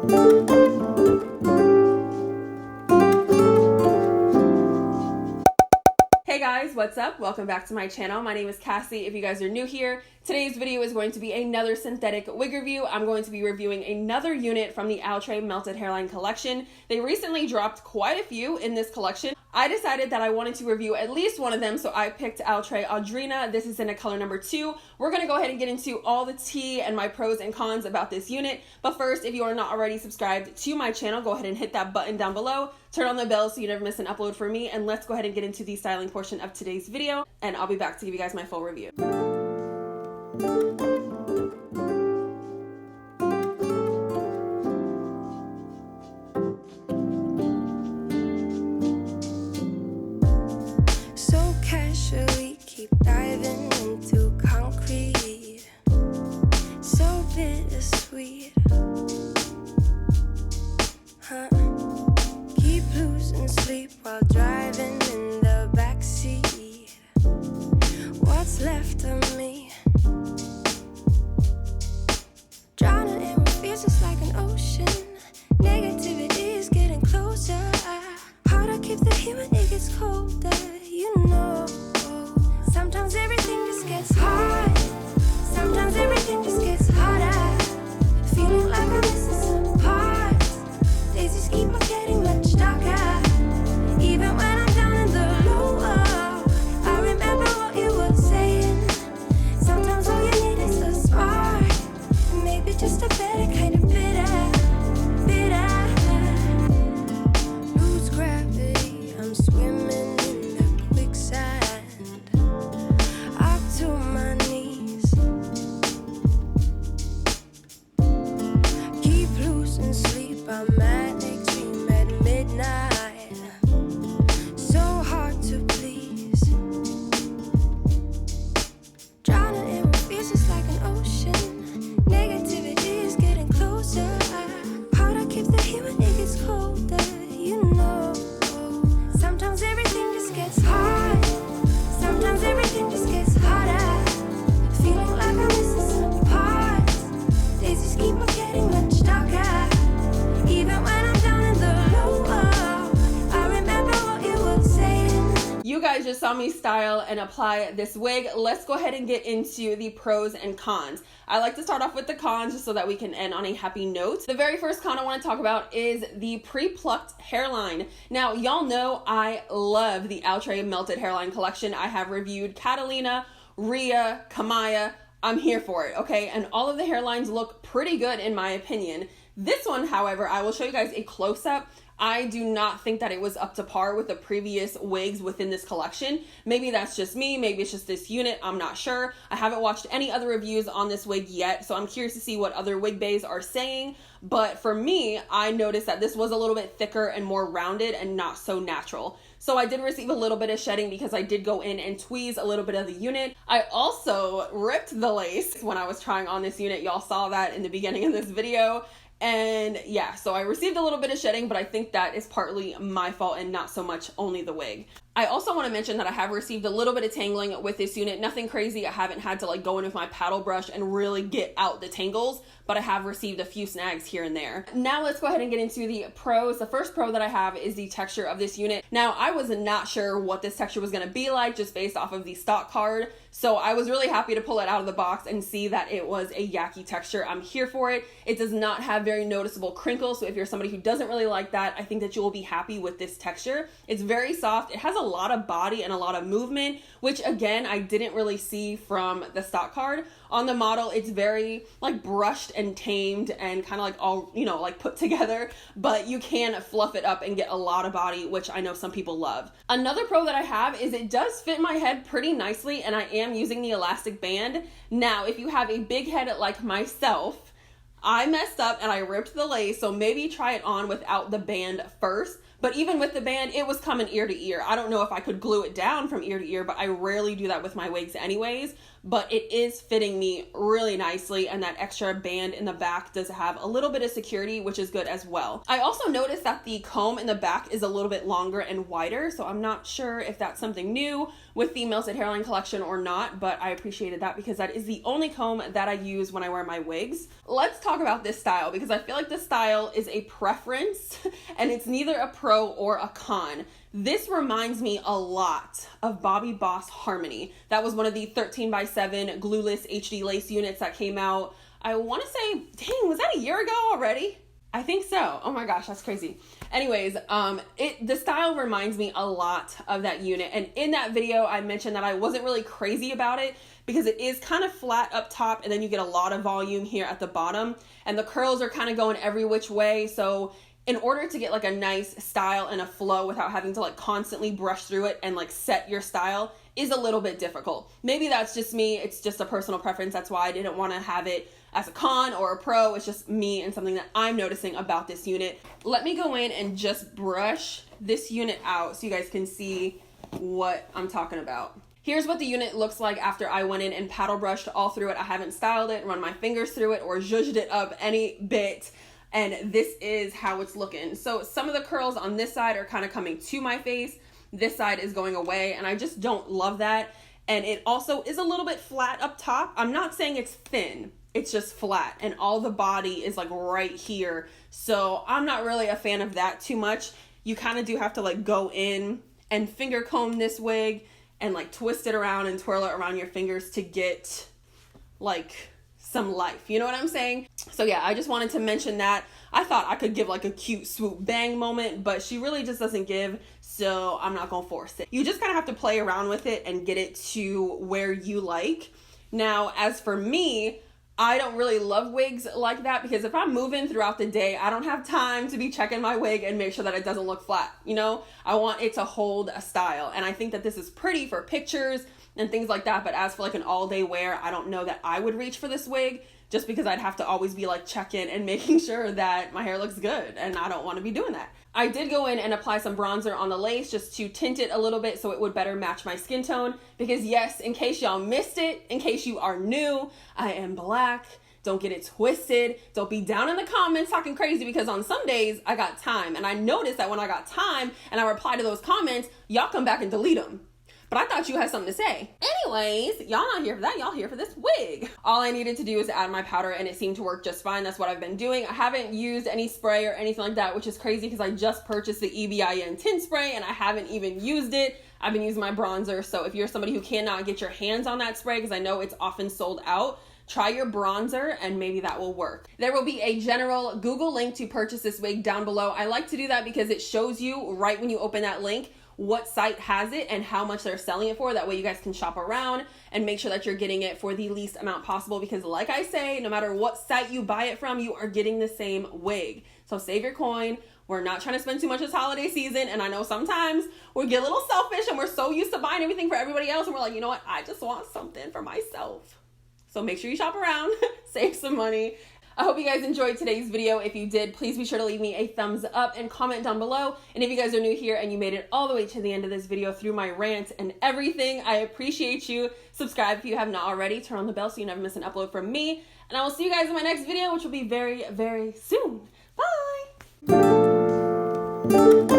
Hey guys, what's up? Welcome back to my channel. My name is Cassie. If you guys are new here, today's video is going to be another synthetic wig review. I'm going to be reviewing another unit from the Outre Melted Hairline collection. They recently dropped quite a few in this collection. I decided that I wanted to review at least one of them, so I picked Outre Audrina. This is in a color number 2. We're going to go ahead and get into all the tea and my pros and cons about this unit. But first, if you are not already subscribed to my channel, go ahead and hit that button down below. Turn on the bell so you never miss an upload for me. And let's go ahead and get into the styling portion of today's video. And I'll be back to give you guys my full review. So casually keep diving into concrete. So bittersweet. Huh? Keep losing sleep while driving in the backseat. What's left of me? Drowning in what feels just like an ocean. Negativity is getting closer. Hard to keep the heat when it gets colder. You know, sometimes everything just gets hard. Sometimes everything just gets harder. Feeling like I'm missing some parts. Days just keep on getting much darker. Even when I'm down in the low, I remember what you were saying. Sometimes all you need is a spark. Maybe just a better kind of bitter. Lose gravity, I'm swimming in the quicksand. Up to my knees. Keep losing sleep, I'm manic dream at midnight. So hard to please. Drowning in what feels just like an ocean. Negativity is getting closer. Hard to keep the heat when it gets colder. You know, sometimes everything just gets hard. Sometimes everything just gets harder. Feeling like I'm missing some parts. Days just keep on getting much darker. Even when I'm down in the low, I remember what you were saying. You guys just saw me style and apply this wig. Let's go ahead and get into the pros and cons. I like to start off with the cons just so that we can end on a happy note. The very first con I want to talk about is the pre-plucked hairline. Now, y'all know I love the Outre Melted Hairline collection. I have reviewed Catalina, Rhea, Kamaya. I'm here for it, okay? And all of the hairlines look pretty good in my opinion. This one, however, I will show you guys a close-up. I do not think that it was up to par with the previous wigs within this collection. Maybe that's just me, maybe it's just this unit, I'm not sure. I haven't watched any other reviews on this wig yet, so I'm curious to see what other wig bays are saying. But for me, I noticed that this was a little bit thicker and more rounded and not so natural. So I did receive a little bit of shedding because I did go in and tweeze a little bit of the unit. I also ripped the lace when I was trying on this unit. Y'all saw that in the beginning of this video. And yeah, so I received a little bit of shedding, but I think that is partly my fault and not so much only the wig. I also want to mention that I have received a little bit of tangling with this unit. Nothing crazy. I haven't had to like go in with my paddle brush and really get out the tangles, but I have received a few snags here and there. Now let's go ahead and get into the pros. The first pro that I have is the texture of this unit. Now I was not sure what this texture was going to be like just based off of the stock card. So I was really happy to pull it out of the box and see that it was a yucky texture. I'm here for it. It does not have very noticeable crinkles. So if you're somebody who doesn't really like that, I think that you will be happy with this texture. It's very soft. It has a lot of body and a lot of movement, which again, I didn't really see from the stock card. On the model, it's very like brushed and tamed and kind of like all, you know, like put together, but you can fluff it up and get a lot of body, which I know some people love. Another pro that I have is it does fit my head pretty nicely and I am using the elastic band. Now, if you have a big head like myself, I messed up and I ripped the lace, so maybe try it on without the band first. But even with the band, it was coming ear to ear. I don't know if I could glue it down from ear to ear, but I rarely do that with my wigs anyways. But it is fitting me really nicely, and that extra band in the back does have a little bit of security, which is good as well. I also noticed that the comb in the back is a little bit longer and wider, so I'm not sure if that's something new with the Melted Hairline collection or not, but I appreciated that because that is the only comb that I use when I wear my wigs. Let's talk about this style because I feel like this style is a preference and it's neither a pro or a con. This reminds me a lot of Bobbi Boss Harmony. That was one of the 13x7 glueless HD lace units that came out, I want to say, dang, was that a year ago already? I think so. Oh my gosh, that's crazy. Anyways, the style reminds me a lot of that unit. And in that video, I mentioned that I wasn't really crazy about it because it is kind of flat up top and then you get a lot of volume here at the bottom. And the curls are kind of going every which way. So in order to get like a nice style and a flow without having to like constantly brush through it and like set your style is a little bit difficult. Maybe that's just me. It's just a personal preference. That's why I didn't want to have it as a con or a pro. It's just me and something that I'm noticing about this unit. Let me go in and just brush this unit out so you guys can see what I'm talking about. Here's what the unit looks like after I went in and paddle brushed all through it. I haven't styled it, run my fingers through it, or zhuzhed it up any bit. And this is how it's looking. So some of the curls on this side are kind of coming to my face. This side is going away and I just don't love that. And it also is a little bit flat up top. I'm not saying it's thin, it's just flat and all the body is like right here. So I'm not really a fan of that too much. You kind of do have to like go in and finger comb this wig and like twist it around and twirl it around your fingers to get like some life, you know what I'm saying? So yeah, I just wanted to mention that. I thought I could give like a cute swoop bang moment, but she really just doesn't give, so I'm not gonna force it. You just kind of have to play around with it and get it to where you like. Now, as for me, I don't really love wigs like that because if I'm moving throughout the day, I don't have time to be checking my wig and make sure that it doesn't look flat, you know? I want it to hold a style, and I think that this is pretty for pictures and things like that, but as for like an all-day wear, I don't know that I would reach for this wig just because I'd have to always be like checking and making sure that my hair looks good, and I don't want to be doing that. I did go in and apply some bronzer on the lace just to tint it a little bit so it would better match my skin tone because yes, in case y'all missed it, in case you are new, I am black. Don't get it twisted. Don't be down in the comments talking crazy because on some days I got time, and I noticed that when I got time and I reply to those comments, y'all come back and delete them. But I thought you had something to say. Anyways, y'all not here for that. Y'all here for this wig. All I needed to do is add my powder and it seemed to work just fine. That's what I've been doing. I haven't used any spray or anything like that, which is crazy because I just purchased the EBIN tint spray and I haven't even used it. I've been using my bronzer. So if you're somebody who cannot get your hands on that spray, because I know it's often sold out, try your bronzer and maybe that will work. There will be a general Google link to purchase this wig down below. I like to do that because it shows you right when you open that link what site has it and how much they're selling it for. That way you guys can shop around and make sure that you're getting it for the least amount possible because like I say, no matter what site you buy it from, you are getting the same wig. So save your coin. We're not trying to spend too much this holiday season, and I know sometimes we get a little selfish and we're so used to buying everything for everybody else and we're like, you know what, I just want something for myself. So make sure you shop around, save some money. I hope you guys enjoyed today's video. If you did, please be sure to leave me a thumbs up and comment down below. And if you guys are new here and you made it all the way to the end of this video through my rant and everything, I appreciate you. Subscribe if you have not already. Turn on the bell so you never miss an upload from me. And I will see you guys in my next video, which will be very, very soon. Bye!